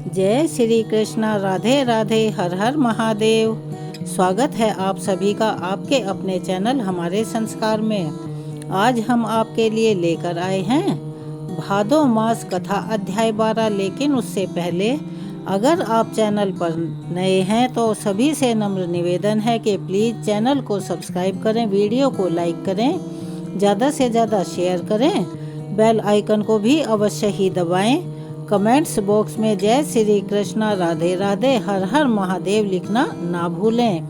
जय श्री कृष्णा, राधे राधे, हर हर महादेव। स्वागत है आप सभी का आपके अपने चैनल हमारे संस्कार में। आज हम आपके लिए लेकर आए हैं भादो मास कथा अध्याय 12। लेकिन उससे पहले अगर आप चैनल पर नए हैं तो सभी से नम्र निवेदन है कि प्लीज़ चैनल को सब्सक्राइब करें, वीडियो को लाइक करें, ज़्यादा से ज़्यादा शेयर करें, बेल आइकन को भी अवश्य ही दबाएं। कमेंट्स बॉक्स में जय श्री कृष्णा, राधे राधे, हर हर महादेव लिखना ना भूलें।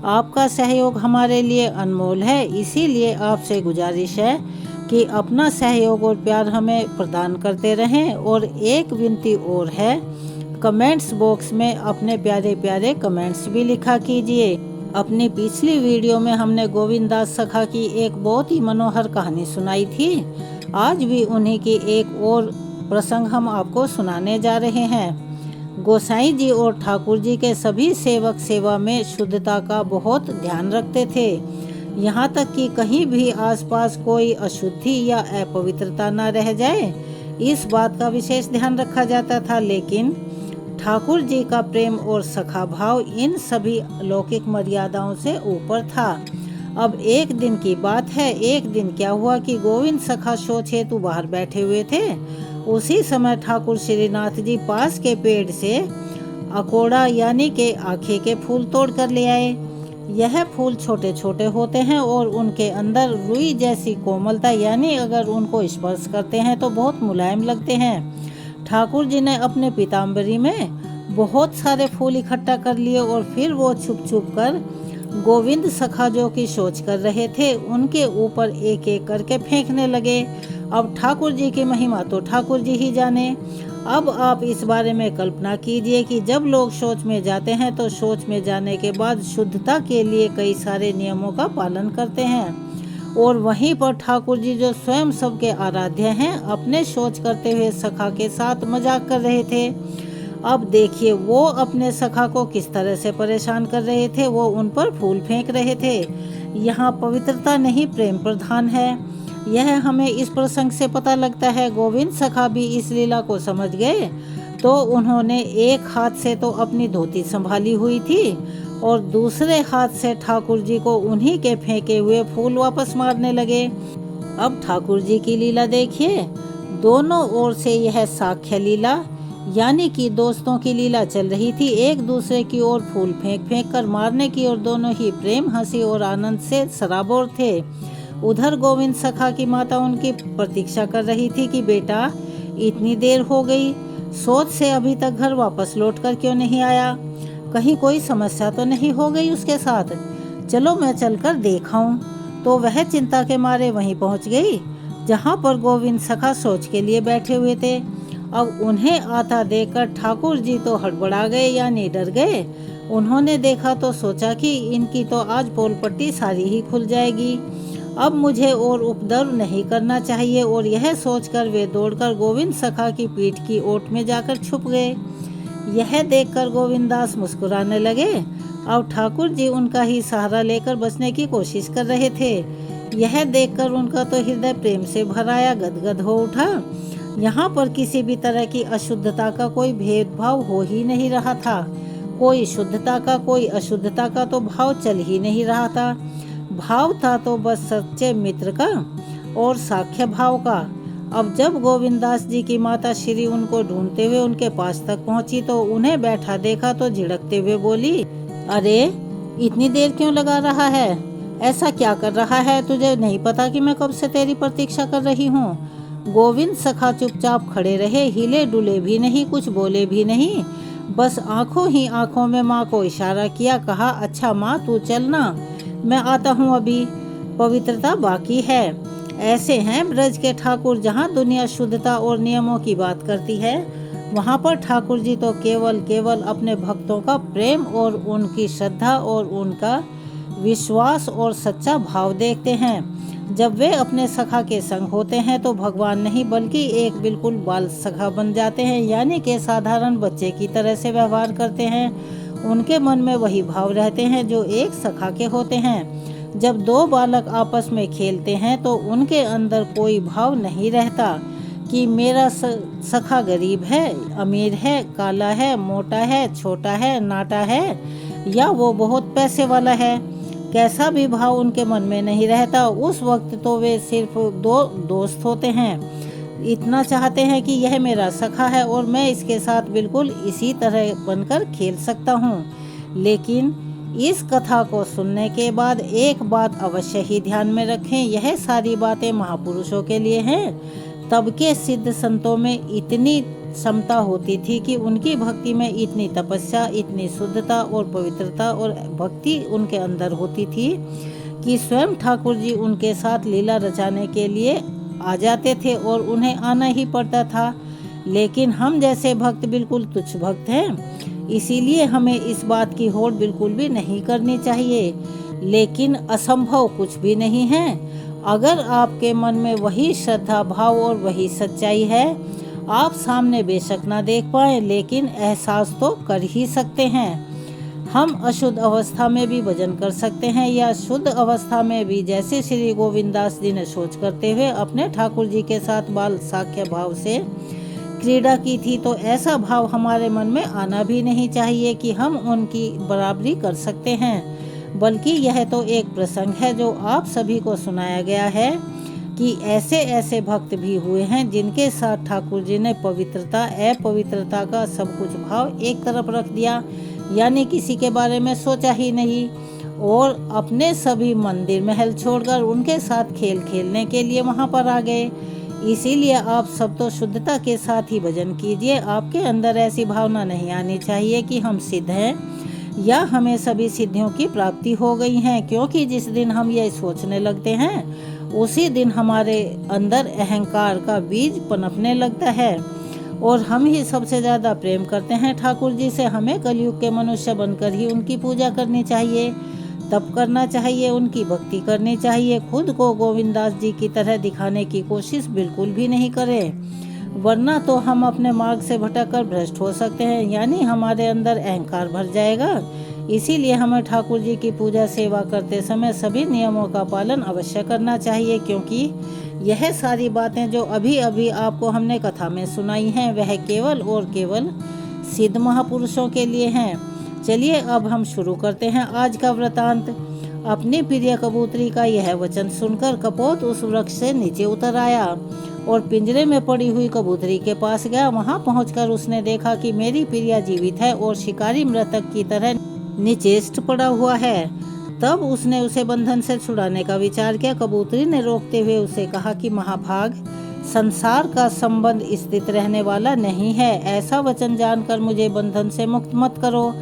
आपका सहयोग हमारे लिए अनमोल है, इसीलिए आपसे गुजारिश है कि अपना सहयोग और प्यार हमें प्रदान करते रहें। और एक विनती और है, कमेंट्स बॉक्स में अपने प्यारे प्यारे कमेंट्स भी लिखा कीजिए। अपनी पिछली वीडियो में हमने गोविंदास सखा की एक बहुत ही मनोहर कहानी सुनाई थी। आज भी उन्हीं की एक और प्रसंग हम आपको सुनाने जा रहे हैं। गोसाई जी और ठाकुर जी के सभी सेवक सेवा में शुद्धता का बहुत ध्यान रखते थे। यहाँ तक कि कहीं भी आसपास कोई अशुद्धि या अपवित्रता न रह जाए, इस बात का विशेष ध्यान रखा जाता था। लेकिन ठाकुर जी का प्रेम और सखा भाव इन सभी लौकिक मर्यादाओं से ऊपर था। अब एक दिन की बात है। एक दिन क्या हुआ कि गोविंद सखा शौच हेतु बाहर बैठे हुए थे। उसी समय ठाकुर श्रीनाथ जी पास के पेड़ से अकोड़ा यानी के आखे के फूल तोड़ कर ले आए। यह फूल छोटे छोटे होते हैं और उनके अंदर रुई जैसी कोमलता, यानी अगर उनको स्पर्श करते हैं तो बहुत मुलायम लगते हैं। ठाकुर जी ने अपने पीताम्बरी में बहुत सारे फूल इकट्ठा कर लिए और फिर वो छुप छुप कर गोविंद सखा जो कि शौच कर रहे थे उनके ऊपर एक एक करके फेंकने लगे। अब ठाकुर जी की महिमा तो ठाकुर जी ही जाने। अब आप इस बारे में कल्पना कीजिए कि जब लोग शौच में जाते हैं तो शौच में जाने के बाद शुद्धता के लिए कई सारे नियमों का पालन करते हैं, और वहीं पर ठाकुर जी जो स्वयं सबके आराध्य हैं, अपने शौच करते हुए सखा के साथ मजाक कर रहे थे। अब देखिए वो अपने सखा को किस तरह से परेशान कर रहे थे। वो उन पर फूल फेंक रहे थे। यहाँ पवित्रता नहीं, प्रेम प्रधान है। यह हमें इस प्रसंग से पता लगता है। गोविंद सखा भी इस लीला को समझ गए तो उन्होंने एक हाथ से तो अपनी धोती संभाली हुई थी और दूसरे हाथ से ठाकुर जी को उन्हीं के फेंके हुए फूल वापस मारने लगे। अब ठाकुर जी की लीला देखिए। दोनों ओर से यह साख्य लीला यानी कि दोस्तों की लीला चल रही थी। एक दूसरे की ओर फूल फेंक फेंक कर मारने की, और दोनों ही प्रेम, हंसी और आनंद से सराबोर थे। उधर गोविंद सखा की माता उनकी प्रतीक्षा कर रही थी कि बेटा इतनी देर हो गई, शौच से अभी तक घर वापस लौटकर क्यों नहीं आया? कहीं कोई समस्या तो नहीं हो गई उसके साथ? चलो मैं चलकर देखाऊं। तो वह चिंता के मारे वहीं पहुंच गई जहां पर गोविंद सखा शौच के लिए बैठे हुए थे। अब उन्हें आता देखकर ठाकुर जी तो हड़बड़ा गए, यानी डर गए। उन्होंने देखा तो सोचा कि इनकी तो आज पोल पट्टी सारी ही खुल जाएगी। अब मुझे और उपद्रव नहीं करना चाहिए। और यह सोचकर वे दौड़कर गोविंद सखा की पीठ की ओट में जाकर छुप गए। यह देखकर गोविंदास मुस्कुराने लगे। अब ठाकुर जी उनका ही सहारा लेकर बचने की कोशिश कर रहे थे। यह देखकर उनका तो हृदय प्रेम से भर आया, गदगद हो उठा। यहाँ पर किसी भी तरह की अशुद्धता का कोई भेदभाव हो ही नहीं रहा था। कोई शुद्धता का, कोई अशुद्धता का तो भाव चल ही नहीं रहा था। भाव था तो बस सच्चे मित्र का और साख्य भाव का। अब जब गोविंदास जी की माता श्री उनको ढूंढते हुए उनके पास तक पहुंची तो उन्हें बैठा देखा तो झिड़कते हुए बोली, अरे इतनी देर क्यों लगा रहा है? ऐसा क्या कर रहा है? तुझे नहीं पता कि मैं कब से तेरी प्रतीक्षा कर रही हूँ? गोविंद सखा चुपचाप खड़े रहे, हिले डुले भी नहीं, कुछ बोले भी नहीं। बस आंखों ही आंखों में माँ को इशारा किया, कहा अच्छा माँ तू चलना, मैं आता हूँ, अभी पवित्रता बाकी है। ऐसे हैं ब्रज के ठाकुर, जहाँ दुनिया शुद्धता और नियमों की बात करती है, वहाँ पर ठाकुर जी तो केवल अपने भक्तों का प्रेम और उनकी श्रद्धा और उनका विश्वास और सच्चा भाव देखते हैं। जब वे अपने सखा के संग होते हैं तो भगवान नहीं बल्कि एक बिल्कुल बाल सखा बन जाते हैं, यानी कि साधारण बच्चे की तरह से व्यवहार करते हैं। उनके मन में वही भाव रहते हैं जो एक सखा के होते हैं। जब दो बालक आपस में खेलते हैं तो उनके अंदर कोई भाव नहीं रहता कि मेरा सखा गरीब है, अमीर है, काला है, मोटा है, छोटा है, नाटा है, या वो बहुत पैसे वाला है, कैसा भी भाव उनके मन में नहीं रहता। उस वक्त तो वे सिर्फ दो दोस्त होते हैं। इतना चाहते हैं कि यह मेरा सखा है और मैं इसके साथ बिल्कुल इसी तरह बनकर खेल सकता हूँ। लेकिन इस कथा को सुनने के बाद एक बात अवश्य ही ध्यान में रखें, यह सारी बातें महापुरुषों के लिए हैं। तब के सिद्ध संतों में इतनी क्षमता होती थी कि उनकी भक्ति में इतनी तपस्या, इतनी शुद्धता और पवित्रता और भक्ति उनके अंदर होती थी कि स्वयं ठाकुर जी उनके साथ लीला रचाने के लिए आ जाते थे और उन्हें आना ही पड़ता था। लेकिन हम जैसे भक्त बिल्कुल तुच्छ भक्त हैं, इसीलिए हमें इस बात की होड़ बिल्कुल भी नहीं करनी चाहिए। लेकिन असंभव कुछ भी नहीं है। अगर आपके मन में वही श्रद्धा भाव और वही सच्चाई है, आप सामने बेशक ना देख पाए लेकिन एहसास तो कर ही सकते हैं। हम अशुद्ध अवस्था में भी भजन कर सकते हैं या शुद्ध अवस्था में भी, जैसे श्री गोविंदास जी ने सोच करते हुए अपने ठाकुर जी के साथ बाल साख्य भाव से क्रीड़ा की थी। तो ऐसा भाव हमारे मन में आना भी नहीं चाहिए कि हम उनकी बराबरी कर सकते हैं, बल्कि यह तो एक प्रसंग है जो आप सभी को सुनाया गया है कि ऐसे ऐसे भक्त भी हुए हैं जिनके साथ ठाकुर जी ने पवित्रता अपवित्रता का सब कुछ भाव एक तरफ रख दिया, यानी किसी के बारे में सोचा ही नहीं, और अपने सभी मंदिर महल छोड़कर उनके साथ खेल खेलने के लिए वहां पर आ गए। इसीलिए आप सब तो शुद्धता के साथ ही भजन कीजिए। आपके अंदर ऐसी भावना नहीं आनी चाहिए कि हम सिद्ध हैं या हमें सभी सिद्धियों की प्राप्ति हो गई है, क्योंकि जिस दिन हम ये सोचने लगते हैं उसी दिन हमारे अंदर अहंकार का बीज पनपने लगता है और हम ही सबसे ज़्यादा प्रेम करते हैं ठाकुर जी से। हमें कलयुग के मनुष्य बनकर ही उनकी पूजा करनी चाहिए, तप करना चाहिए, उनकी भक्ति करनी चाहिए। खुद को गोविंदास जी की तरह दिखाने की कोशिश बिल्कुल भी नहीं करें, वरना तो हम अपने मार्ग से भटककर भ्रष्ट हो सकते हैं, यानी हमारे अंदर अहंकार भर जाएगा। इसीलिए हमें ठाकुर जी की पूजा सेवा करते समय सभी नियमों का पालन अवश्य करना चाहिए, क्योंकि यह सारी बातें जो अभी अभी आपको हमने कथा में सुनाई हैं वह केवल और केवल सिद्ध महापुरुषों के लिए हैं। चलिए अब हम शुरू करते हैं आज का वृतांत। अपनी प्रिय कबूतरी का यह वचन सुनकर कपोत उस वृक्ष से नीचे उतर आया और पिंजरे में पड़ी हुई कबूतरी के पास गया। वहां पहुंचकर उसने देखा कि मेरी प्रिया जीवित है और शिकारी मृतक की तरह निचेष्ट पड़ा हुआ है। तब उसने उसे बंधन से छुड़ाने का विचार किया। कबूतरी ने रोकते हुए उसे कहा कि महाभाग, संसार का संबंध स्थित रहने वाला नहीं है। ऐसा वचन जानकर मुझे बंधन से मुक्त मत करो।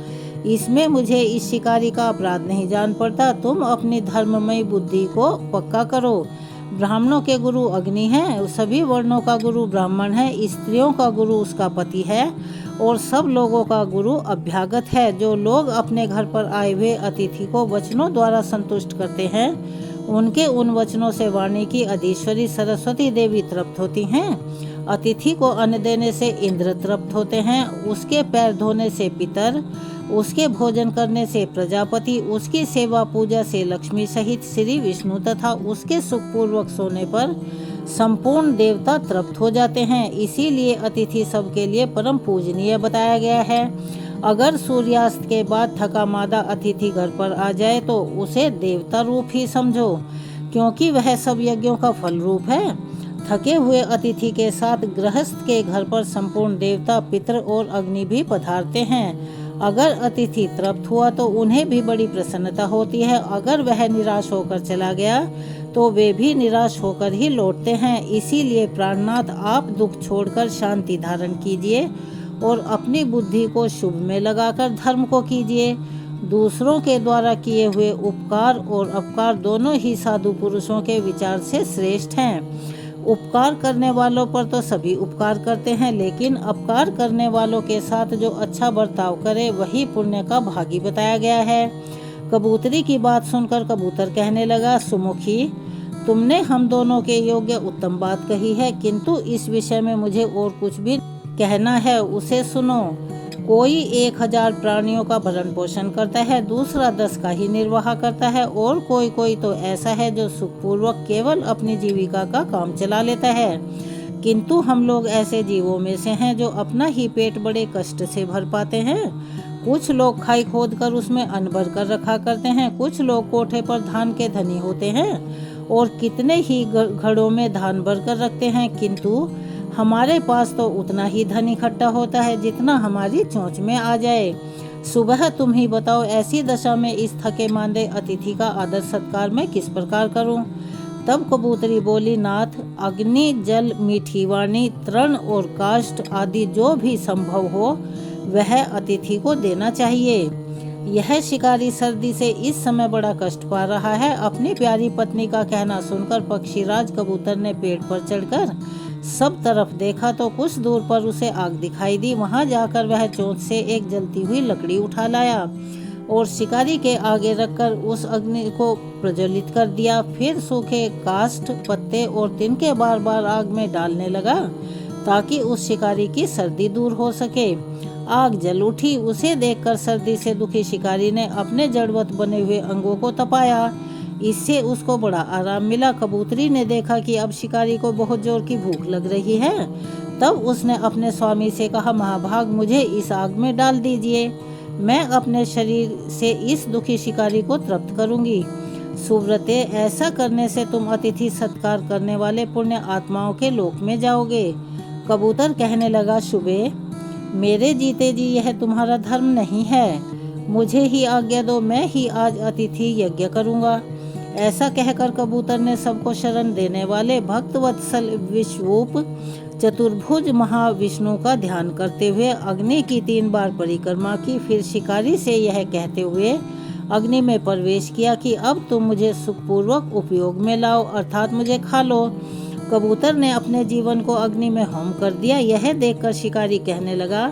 इसमें मुझे इस शिकारी का अपराध नहीं जान पड़ता। तुम अपनी धर्ममयी बुद्धि को पक्का करो। ब्राह्मणों के गुरु अग्नि है, सभी वर्णों का गुरु ब्राह्मण है, स्त्रियों का गुरु उसका पति है और सब लोगों का गुरु अभ्यागत है। जो लोग अपने घर पर आए हुए अतिथि को वचनों द्वारा संतुष्ट करते हैं, उनके उन वचनों से वाणी की अधीश्वरी सरस्वती देवी तृप्त होती हैं। अतिथि को अन्न देने से इंद्र तृप्त होते हैं, उसके पैर धोने से पितर, उसके भोजन करने से प्रजापति, उसकी सेवा पूजा से लक्ष्मी सहित श्री विष्णु तथा उसके सुखपूर्वक सोने पर संपूर्ण देवता तृप्त हो जाते हैं। इसीलिए अतिथि सबके लिए परम पूजनीय बताया गया है। अगर सूर्यास्त के बाद थका मादा अतिथि घर पर आ जाए तो उसे देवता रूप ही समझो, क्योंकि वह सब यज्ञों का फल रूप है। थके हुए अतिथि के साथ गृहस्थ के घर पर संपूर्ण देवता, पितृ और अग्नि भी पधारते हैं। अगर अतिथि तृप्त हुआ तो उन्हें भी बड़ी प्रसन्नता होती है। अगर वह निराश होकर चला गया तो वे भी निराश होकर ही लौटते हैं। इसीलिए प्राणनाथ, आप दुख छोड़कर शांति धारण कीजिए और अपनी बुद्धि को शुभ में लगाकर धर्म को कीजिए। दूसरों के द्वारा किए हुए उपकार और अपकार दोनों ही साधु पुरुषों के विचार से श्रेष्ठ हैं। उपकार करने वालों पर तो सभी उपकार करते हैं, लेकिन अपकार करने वालों के साथ जो अच्छा बर्ताव करे वही पुण्य का भागी बताया गया है। कबूतरी की बात सुनकर कबूतर कहने लगा, सुमुखी, तुमने हम दोनों के योग्य उत्तम बात कही है, किंतु इस विषय में मुझे और कुछ भी कहना है, उसे सुनो। कोई 1000 प्राणियों का भरण पोषण करता है, दूसरा 10 का ही निर्वाह करता है और कोई कोई तो ऐसा है जो सुखपूर्वक केवल अपनी जीविका का काम चला लेता है। किंतु हम लोग ऐसे जीवों में से हैं जो अपना ही पेट बड़े कष्ट से भर पाते हैं। कुछ लोग खाई खोद कर उसमें अन्न भर कर रखा करते हैं, कुछ लोग कोठे पर धान के धनी होते हैं और कितने ही घड़ों में धान भर कर रखते हैं, किंतु हमारे पास तो उतना ही धन इकट्ठा होता है जितना हमारी चोंच में आ जाए। सुबह तुम ही बताओ, ऐसी दशा में इस थके मांदे अतिथि का आदर सत्कार मैं किस प्रकार करूं? तब कबूतरी बोली, नाथ, अग्नि, जल, मीठी वाणी, तृण और काष्ठ आदि जो भी संभव हो वह अतिथि को देना चाहिए। यह शिकारी सर्दी से इस समय बड़ा कष्ट पा रहा है। अपनी प्यारी पत्नी का कहना सुनकर पक्षीराज कबूतर ने पेड़ पर चढ़कर सब तरफ देखा तो कुछ दूर पर उसे आग दिखाई दी। वहां जाकर वह चोंच से एक जलती हुई लकड़ी उठा लाया और शिकारी के आगे रखकर उस अग्नि को प्रज्वलित कर दिया। फिर सूखे काष्ठ, पत्ते और तिनके बार बार आग में डालने लगा ताकि उस शिकारी की सर्दी दूर हो सके। आग जल उठी। उसे देखकर सर्दी से दुखी शिकारी ने अपने जड़वत बने हुए अंगों को तपाया। इससे उसको बड़ा आराम मिला। कबूतरी ने देखा कि अब शिकारी को बहुत जोर की भूख लग रही है। तब उसने अपने स्वामी से कहा, महाभाग, मुझे इस आग में डाल दीजिए, मैं अपने शरीर से इस दुखी शिकारी को तृप्त करूंगी। सुव्रते, ऐसा करने से तुम अतिथि सत्कार करने वाले पुण्य आत्माओं के लोक में जाओगे। कबूतर कहने लगा, शुभे, मेरे जीते जी यह तुम्हारा धर्म नहीं है, मुझे ही आज्ञा दो, मैं ही आज अतिथि यज्ञ करूंगा। ऐसा कहकर कबूतर ने सबको शरण देने वाले भक्तवत्सल विश्वरूप चतुर्भुज महाविष्णु का ध्यान करते हुए अग्नि की 3 बार परिक्रमा की। फिर शिकारी से यह कहते हुए अग्नि में प्रवेश किया कि अब तुम मुझे सुखपूर्वक उपयोग में लाओ, अर्थात मुझे खा लो। कबूतर ने अपने जीवन को अग्नि में होम कर दिया। यह देखकर शिकारी कहने लगा,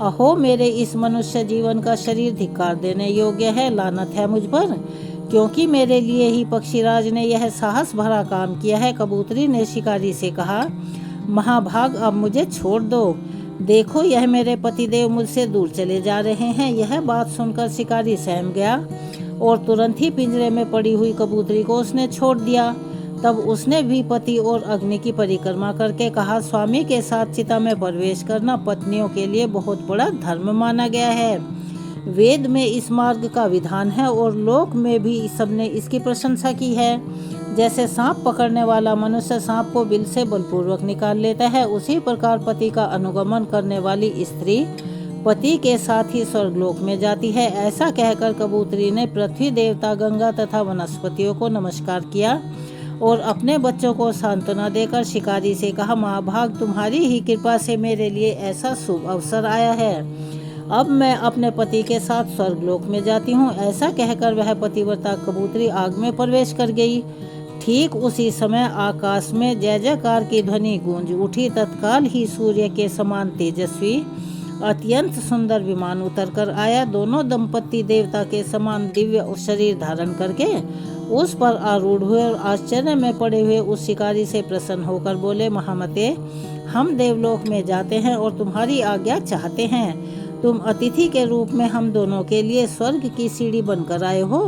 अहो, मेरे इस मनुष्य जीवन का शरीर धिक्कार देने योग्य है, लानत है मुझ पर, क्योंकि मेरे लिए ही पक्षीराज ने यह साहस भरा काम किया है। कबूतरी ने शिकारी से कहा, महाभाग, अब मुझे छोड़ दो, देखो यह मेरे पतिदेव मुझसे दूर चले जा रहे हैं। यह बात सुनकर शिकारी सहम गया और तुरंत ही पिंजरे में पड़ी हुई कबूतरी को उसने छोड़ दिया। तब उसने भी पति और अग्नि की परिक्रमा करके कहा, स्वामी के साथ चिता में प्रवेश करना पत्नियों के लिए बहुत बड़ा धर्म माना गया है। वेद में इस मार्ग का विधान है और लोक में भी सबने इसकी प्रशंसा की है। जैसे सांप पकड़ने वाला मनुष्य सांप को बिल से बलपूर्वक निकाल लेता है, उसी प्रकार पति का अनुगमन करने वाली स्त्री पति के साथ ही स्वर्गलोक में जाती है। ऐसा कहकर कबूतरी ने पृथ्वी देवता, गंगा तथा वनस्पतियों को नमस्कार किया और अपने बच्चों को सांत्वना देकर शिकारी से कहा, महाभाग, तुम्हारी ही कृपा से मेरे लिए ऐसा शुभ अवसर आया है। अब मैं अपने पति के साथ स्वर्गलोक में जाती हूँ। ऐसा कहकर वह पतिव्रता कबूतरी आग में प्रवेश कर गई। ठीक उसी समय आकाश में जय जयकार की ध्वनि गूंज उठी। तत्काल ही सूर्य के समान तेजस्वी अत्यंत सुंदर विमान उतर कर आया। दोनों दंपति देवता के समान दिव्य शरीर धारण करके उस पर आरूढ़ हुए और आश्चर्य में पड़े हुए उस शिकारी से प्रसन्न होकर बोले, महामते, हम देवलोक में जाते हैं और तुम्हारी आज्ञा चाहते हैं। तुम अतिथि के रूप में हम दोनों के लिए स्वर्ग की सीढ़ी बनकर आए हो,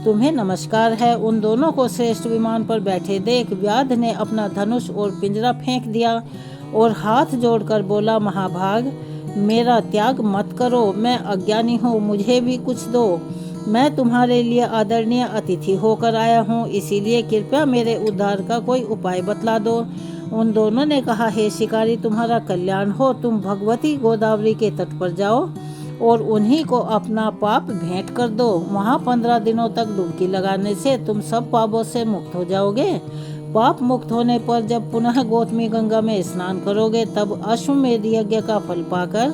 तुम्हें नमस्कार है। उन दोनों को श्रेष्ठ विमान पर बैठे देख व्याध ने अपना धनुष और पिंजरा फेंक दिया और हाथ जोड़कर बोला, महाभाग, मेरा त्याग मत करो, मैं अज्ञानी हूँ, मुझे भी कुछ दो। मैं तुम्हारे लिए आदरणीय अतिथि होकर आया हूँ, इसीलिए कृपया मेरे उद्धार का कोई उपाय बतला दो। उन दोनों ने कहा, हे शिकारी, तुम्हारा कल्याण हो, तुम भगवती गोदावरी के तट पर जाओ और उन्हीं को अपना पाप भेंट कर दो। वहाँ 15 दिनों तक डुबकी लगाने से तुम सब पापों से मुक्त हो जाओगे। पाप मुक्त होने पर जब पुनः गौतमी गंगा में स्नान करोगे तब अश्वमेध यज्ञ का फल पाकर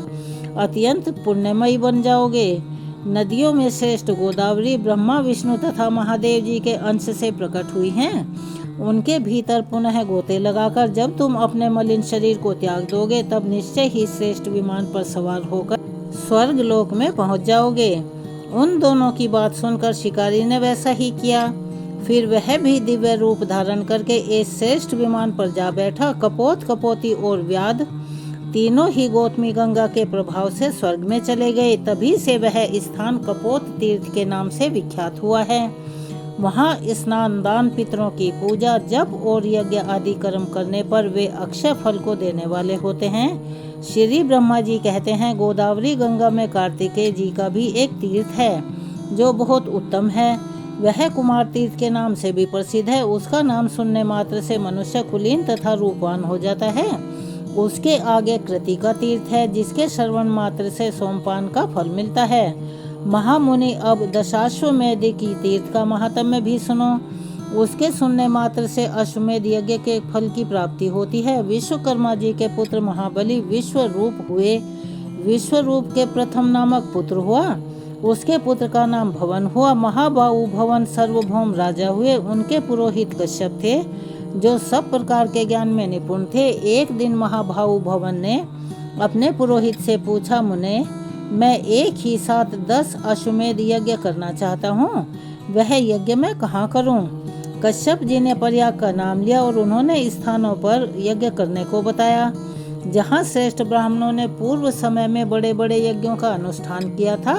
अत्यंत पुण्यमयी बन जाओगे। नदियों में श्रेष्ठ गोदावरी ब्रह्मा, विष्णु तथा महादेव जी के अंश से प्रकट हुई हैं। उनके भीतर पुनः गोते लगाकर जब तुम अपने मलिन शरीर को त्याग दोगे तब निश्चय ही श्रेष्ठ विमान पर सवार होकर स्वर्ग लोक में पहुंच जाओगे। उन दोनों की बात सुनकर शिकारी ने वैसा ही किया। फिर वह भी दिव्य रूप धारण करके एक श्रेष्ठ विमान पर जा बैठा। कपोत, कपोती और व्याध तीनों ही गौतमी गंगा के प्रभाव से स्वर्ग में चले गए। तभी से वह स्थान कपोत तीर्थ के नाम से विख्यात हुआ है। वहाँ स्नान, दान, पितरों की पूजा, जप और यज्ञ आदि कर्म करने पर वे अक्षय फल को देने वाले होते हैं। श्री ब्रह्मा जी कहते हैं, गोदावरी गंगा में कार्तिकेय जी का भी एक तीर्थ है जो बहुत उत्तम है। वह कुमार तीर्थ के नाम से भी प्रसिद्ध है। उसका नाम सुनने मात्र से मनुष्य कुलीन तथा रूपवान हो जाता है। उसके आगे कृतिका तीर्थ है, जिसके श्रवण मात्र से सोमपान का फल मिलता है। महामुनि, अब दशाश्वमेध की तीर्थ का महात्म्य भी सुनो। उसके सुनने मात्र से अश्वमेध यज्ञ के फल की प्राप्ति होती है। विश्वकर्मा जी के पुत्र महाबली विश्वरूप हुए। विश्वरूप के प्रथम नामक पुत्र हुआ। उसके पुत्र का नाम भवन हुआ। महाबाहु भवन सर्वभौम राजा हुए। उनके पुरोहित कश्यप थे, जो सब प्रकार के ज्ञान में निपुण थे। एक दिन महाबाहु भवन ने अपने पुरोहित से पूछा, मुने, मैं एक ही साथ 10 अश्वमेध यज्ञ करना चाहता हूँ, वह यज्ञ मैं कहाँ करूँ? कश्यप जी ने प्रयाग का नाम लिया और उन्होंने स्थानों पर यज्ञ करने को बताया, जहाँ श्रेष्ठ ब्राह्मणों ने पूर्व समय में बड़े बड़े यज्ञों का अनुष्ठान किया था।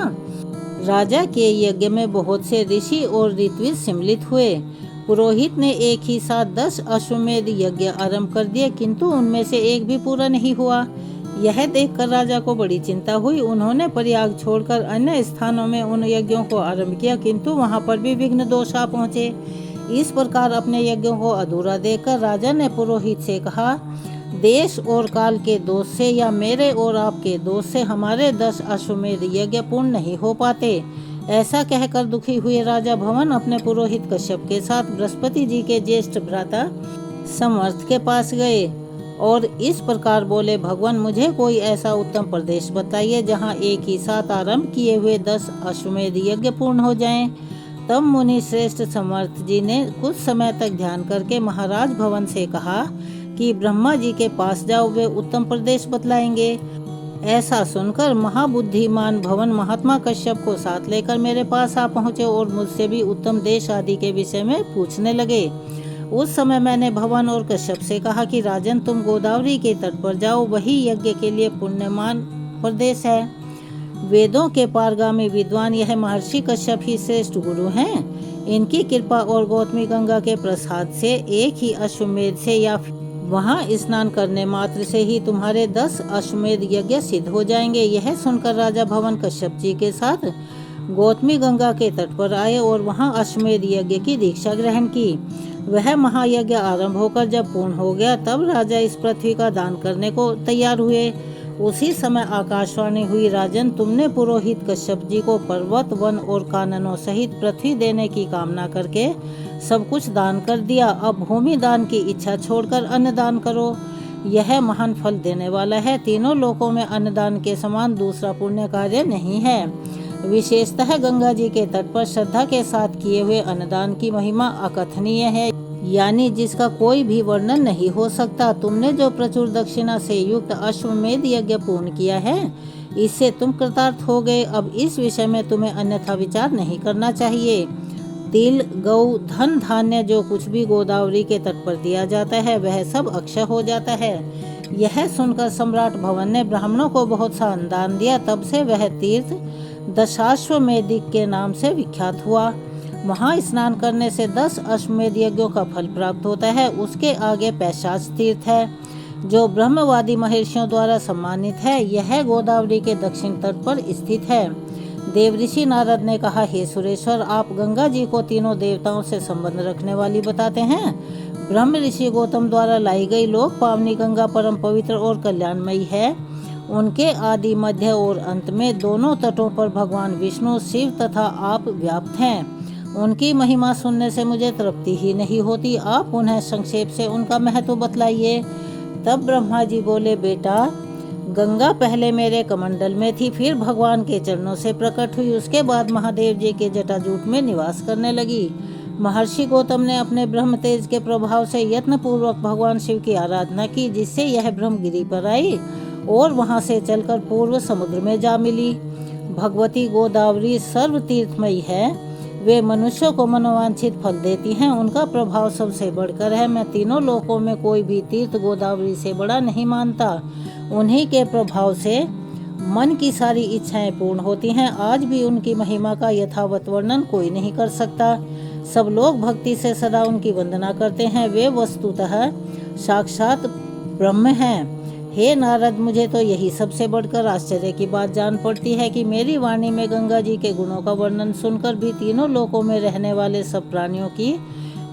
राजा के यज्ञ में बहुत से ऋषि और ऋत्विज सम्मिलित हुए। पुरोहित ने एक ही साथ 10 अश्वमेध यज्ञ आरंभ कर दिए, किंतु उनमें से एक भी पूरा नहीं हुआ। यह देखकर राजा को बड़ी चिंता हुई। उन्होंने प्रयाग छोड़कर अन्य स्थानों में उन यज्ञों को आरंभ किया, किंतु वहां पर भी विघ्न दोष आ पहुंचे। इस प्रकार अपने यज्ञों को अधूरा देखकर राजा ने पुरोहित से कहा, देश और काल के दोष से या मेरे और आपके दोष से हमारे 10 अश्वमेध यज्ञ पूर्ण नहीं हो पाते। ऐसा कहकर दुखी हुए राजा भवन अपने पुरोहित कश्यप के साथ बृहस्पति जी के ज्येष्ठ भ्राता समर्थ के पास गए और इस प्रकार बोले, भगवान, मुझे कोई ऐसा उत्तम प्रदेश बताइए जहाँ एक ही साथ आरंभ किए हुए 10 अश्वमेध यज्ञ पूर्ण हो जाएं। तब मुनि श्रेष्ठ समर्थ जी ने कुछ समय तक ध्यान करके महाराज भवन से कहा कि ब्रह्मा जी के पास जाओ, वे उत्तम प्रदेश बतलाएंगे। ऐसा सुनकर महाबुद्धिमान भवन महात्मा कश्यप को साथ लेकर मेरे पास आ पहुँचे और मुझसे भी उत्तम देश आदि के विषय में पूछने लगे। उस समय मैंने भवन और कश्यप से कहा कि राजन, तुम गोदावरी के तट पर जाओ, वही यज्ञ के लिए पुण्यमान प्रदेश है। वेदों के पारगामी विद्वान यह महर्षि कश्यप ही श्रेष्ठ गुरु हैं। इनकी कृपा और गौतमी गंगा के प्रसाद से एक ही अश्वमेध से या वहाँ स्नान करने मात्र से ही तुम्हारे 10 अश्वमेध यज्ञ सिद्ध हो जाएंगे। यह सुनकर राजा भवन कश्यप जी के साथ गौतमी गंगा के तट पर आए और वहाँ अश्वमेध यज्ञ की दीक्षा ग्रहण की। वह महायज्ञ आरंभ होकर जब पूर्ण हो गया, तब राजा इस पृथ्वी का दान करने को तैयार हुए। उसी समय आकाशवाणी हुई, राजन, तुमने पुरोहित कश्यप जी को पर्वत, वन और काननों सहित पृथ्वी देने की कामना करके सब कुछ दान कर दिया। अब भूमि दान की इच्छा छोड़कर अन्न दान करो, यह महान फल देने वाला है। तीनों लोकों में अन्नदान के समान दूसरा पुण्य कार्य नहीं है। विशेषतः गंगा जी के तट पर श्रद्धा के साथ किए हुए अन्नदान की महिमा अकथनीय है, यानी जिसका कोई भी वर्णन नहीं हो सकता। तुमने जो प्रचुर दक्षिणा से युक्त अश्वमेध यज्ञ पूर्ण किया है, इससे तुम कृतार्थ हो गए। अब इस विषय में तुम्हें अन्यथा विचार नहीं करना चाहिए। तिल, गौ, धन, धान्य जो कुछ भी गोदावरी के तट पर दिया जाता है, वह सब अक्षय हो जाता है। यह सुनकर सम्राट भवन ने ब्राह्मणों को बहुत सा दान दिया। तब से वह तीर्थ दशाश्वमेधिक के नाम से विख्यात हुआ। वहाँ स्नान करने से 10 अश्वमेध यज्ञों का फल प्राप्त होता है। उसके आगे पैशाच तीर्थ है, जो ब्रह्मवादी महर्षियों द्वारा सम्मानित है। यह गोदावरी के दक्षिण तट पर स्थित है। देवऋषि नारद ने कहा, हे सुरेश्वर, आप गंगा जी को तीनों देवताओं से संबंध रखने वाली बताते हैं। ब्रह्म ऋषि गौतम द्वारा लाई गई लोक पावनी गंगा परम पवित्र और कल्याणमयी है। उनके आदि, मध्य और अंत में दोनों तटों पर भगवान विष्णु, शिव तथा आप व्याप्त हैं। उनकी महिमा सुनने से मुझे तृप्ति ही नहीं होती। आप उन्हें संक्षेप से उनका महत्व बतलाइए। तब ब्रह्मा जी बोले, बेटा, गंगा पहले मेरे कमंडल में थी, फिर भगवान के चरणों से प्रकट हुई। उसके बाद महादेव जी के जटाजूट में निवास करने लगी। महर्षि गौतम ने अपने ब्रह्म तेज के प्रभाव से यत्न पूर्वक भगवान शिव की आराधना की, जिससे यह ब्रह्मगिरी पर आई और वहां से चलकर पूर्व समुद्र में जा मिली। भगवती गोदावरी सर्व तीर्थमयी है। वे मनुष्यों को मनोवांछित फल देती हैं। उनका प्रभाव सबसे बढ़कर है। मैं तीनों लोकों में कोई भी तीर्थ गोदावरी से बड़ा नहीं मानता। उन्हीं के प्रभाव से मन की सारी इच्छाएं पूर्ण होती हैं। आज भी उनकी महिमा का यथावत वर्णन कोई नहीं कर सकता। सब लोग भक्ति से सदा उनकी वंदना करते हैं। वे वस्तुतः साक्षात ब्रह्म हैं। हे नारद, मुझे तो यही सबसे बढ़कर आश्चर्य की बात जान पड़ती है कि मेरी वाणी में गंगा जी के गुणों का वर्णन सुनकर भी तीनों लोकों में रहने वाले सब प्राणियों की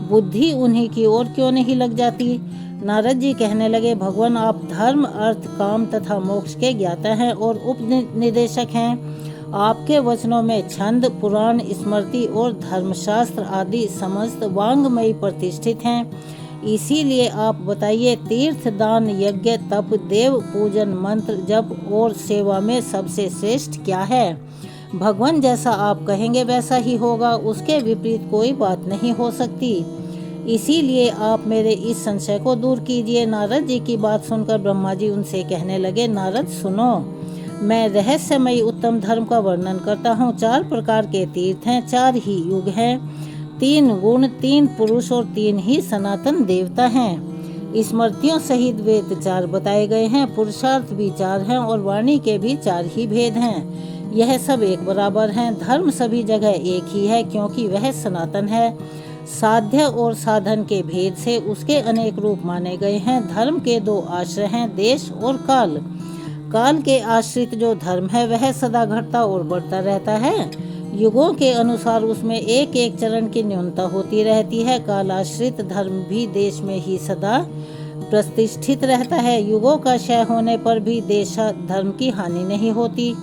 बुद्धि उन्हीं की ओर क्यों नहीं लग जाती। नारद जी कहने लगे, भगवान, आप धर्म, अर्थ, काम तथा मोक्ष के ज्ञाता हैं और उपनिदेशक हैं। आपके वचनों में छंद, पुराण, स्मृति और धर्मशास्त्र आदि समस्त वांग्मयी प्रतिष्ठित हैं। इसीलिए आप बताइए, तीर्थ, दान, यज्ञ, तप, देव पूजन, मंत्र जप और सेवा में सबसे श्रेष्ठ क्या है। भगवान, जैसा आप कहेंगे वैसा ही होगा, उसके विपरीत कोई बात नहीं हो सकती। इसीलिए आप मेरे इस संशय को दूर कीजिए। नारद जी की बात सुनकर ब्रह्मा जी उनसे कहने लगे, नारद सुनो, मैं रहस्यमयी उत्तम धर्म का वर्णन करता हूँ। 4 प्रकार के तीर्थ हैं, 4 ही युग हैं, 3 गुण, 3 पुरुष और 3 ही सनातन देवता हैं। स्मृतियों सहित वेद 4 बताए गए हैं, पुरुषार्थ भी 4 हैं और वाणी के भी 4 ही भेद हैं। यह सब एक बराबर हैं। धर्म सभी जगह एक ही है, क्योंकि वह सनातन है। साध्य और साधन के भेद से उसके अनेक रूप माने गए हैं। धर्म के 2 आश्रय हैं, देश और काल। काल के आश्रित जो धर्म है वह सदा घटता और बढ़ता रहता है। युगों के अनुसार उसमें एक एक चरण की न्यूनता होती रहती है। काल आश्रित धर्म भी देश में ही सदा प्रतिष्ठित रहता है। युगों का क्षय होने पर भी देश धर्म की हानि नहीं होती।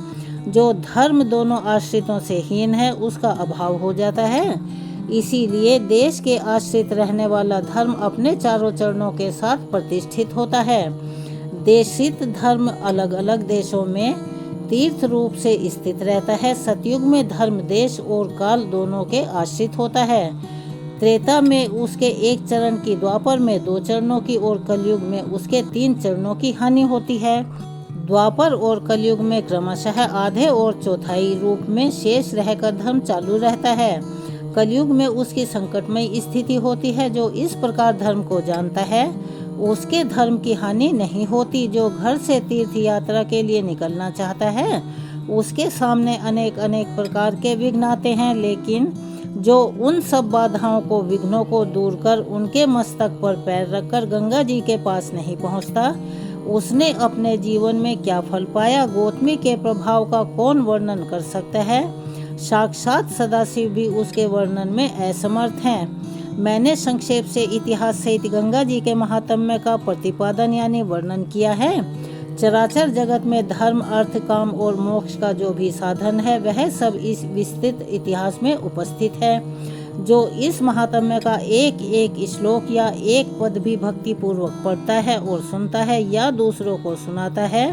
जो धर्म दोनों आश्रितों से हीन है उसका अभाव हो जाता है। इसीलिए देश के आश्रित रहने वाला धर्म अपने चारों चरणों के साथ प्रतिष्ठित होता है। देशित धर्म अलग अलग देशों में तीर्थ रूप से स्थित रहता है। सतयुग में धर्म देश और काल दोनों के आश्रित होता है। त्रेता में उसके 1 चरण की, द्वापर में 2 चरणों की और कलयुग में उसके 3 चरणों की हानि होती है। द्वापर और कलयुग में क्रमशः आधे और चौथाई रूप में शेष रहकर धर्म चालू रहता है। कलयुग में उसकी संकटमय स्थिति होती है। जो इस प्रकार धर्म को जानता है उसके धर्म की हानि नहीं होती। जो घर से तीर्थ यात्रा के लिए निकलना चाहता है उसके सामने अनेक अनेक प्रकार के विघ्न आते हैं, लेकिन जो उन सब बाधाओं को, विघ्नों को दूर कर उनके मस्तक पर पैर रखकर गंगा जी के पास नहीं पहुंचता, उसने अपने जीवन में क्या फल पाया। गौतमी के प्रभाव का कौन वर्णन कर सकता है। साक्षात सदाशिव भी उसके वर्णन में असमर्थ हैं। मैंने संक्षेप से इतिहास सहित गंगा जी के महात्म्य का प्रतिपादन यानी वर्णन किया है। चराचर जगत में धर्म, अर्थ, काम और मोक्ष का जो भी साधन है वह सब इस विस्तृत इतिहास में उपस्थित है। जो इस महात्म्य का एक एक श्लोक या एक पद भी भक्ति पूर्वक पढ़ता है और सुनता है या दूसरों को सुनाता है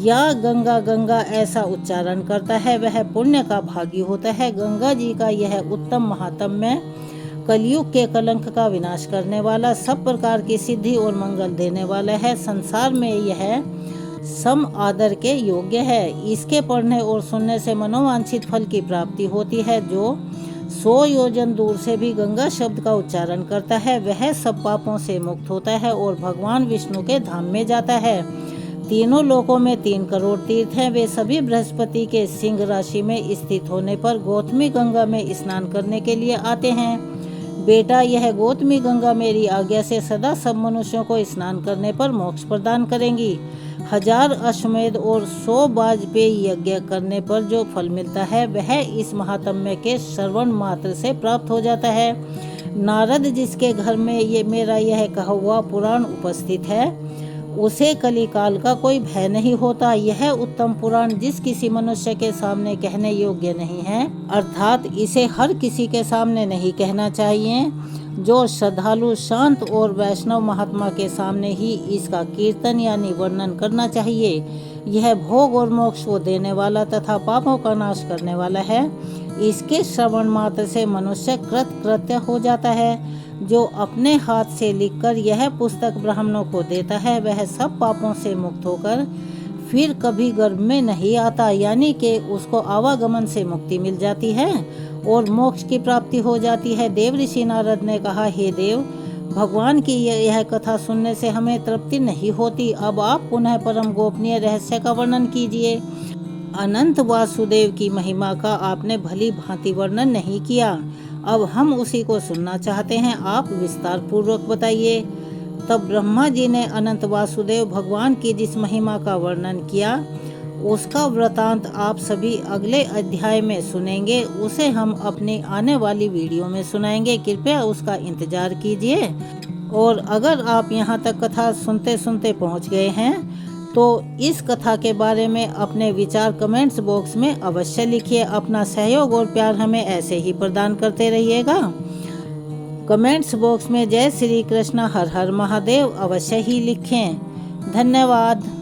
या गंगा गंगा ऐसा उच्चारण करता है, वह पुण्य का भागी होता है। गंगा जी का यह उत्तम महात्म्य कलयुग के कलंक का विनाश करने वाला, सब प्रकार की सिद्धि और मंगल देने वाला है। संसार में यह सम आदर के योग्य है। इसके पढ़ने और सुनने से मनोवांछित फल की प्राप्ति होती है। जो 100 योजन दूर से भी गंगा शब्द का उच्चारण करता है वह सब पापों से मुक्त होता है और भगवान विष्णु के धाम में जाता है। तीनों लोकों में 3 करोड़ तीर्थ हैं। वे सभी बृहस्पति के सिंह राशि में स्थित होने पर गौतमी गंगा में स्नान करने के लिए आते हैं। बेटा, यह गौतमी गंगा मेरी आज्ञा से सदा सब मनुष्यों को स्नान करने पर मोक्ष प्रदान करेंगी। 1000 अश्वमेध और 100 वाजपेयी यज्ञ करने पर जो फल मिलता है वह इस महात्म्य के श्रवण मात्र से प्राप्त हो जाता है। नारद, जिसके घर में ये मेरा यह कहा हुआ पुराण उपस्थित है उसे कलिकाल का कोई भय नहीं होता। यह उत्तम पुराण जिस किसी मनुष्य के सामने कहने योग्य नहीं है, अर्थात इसे हर किसी के सामने नहीं कहना चाहिए। जो श्रद्धालु, शांत और वैष्णव महात्मा के सामने ही इसका कीर्तन यानी वर्णन करना चाहिए। यह भोग और मोक्ष को देने वाला तथा पापों का नाश करने वाला है। इसके श्रवण मात्र से मनुष्य कृतकृत्य हो जाता है। जो अपने हाथ से लिखकर यह पुस्तक ब्राह्मणों को देता है वह सब पापों से मुक्त होकर फिर कभी गर्भ में नहीं आता, यानी कि उसको आवागमन से मुक्ति मिल जाती है और मोक्ष की प्राप्ति हो जाती है। देव ऋषि नारद ने कहा, हे देव, भगवान की यह कथा सुनने से हमें तृप्ति नहीं होती। अब आप पुनः परम गोपनीय रहस्य का वर्णन कीजिए। अनंत वासुदेव की महिमा का आपने भली भांति वर्णन नहीं किया। अब हम उसी को सुनना चाहते हैं, आप विस्तार पूर्वक बताइए। तब ब्रह्मा जी ने अनंत वासुदेव भगवान की जिस महिमा का वर्णन किया, उसका वृतांत आप सभी अगले अध्याय में सुनेंगे। उसे हम अपनी आने वाली वीडियो में सुनाएंगे, कृपया उसका इंतजार कीजिए। और अगर आप यहाँ तक कथा सुनते सुनते पहुँच गए हैं तो इस कथा के बारे में अपने विचार कमेंट्स बॉक्स में अवश्य लिखिए। अपना सहयोग और प्यार हमें ऐसे ही प्रदान करते रहिएगा। कमेंट्स बॉक्स में जय श्री कृष्ण, हर हर महादेव अवश्य ही लिखें। धन्यवाद।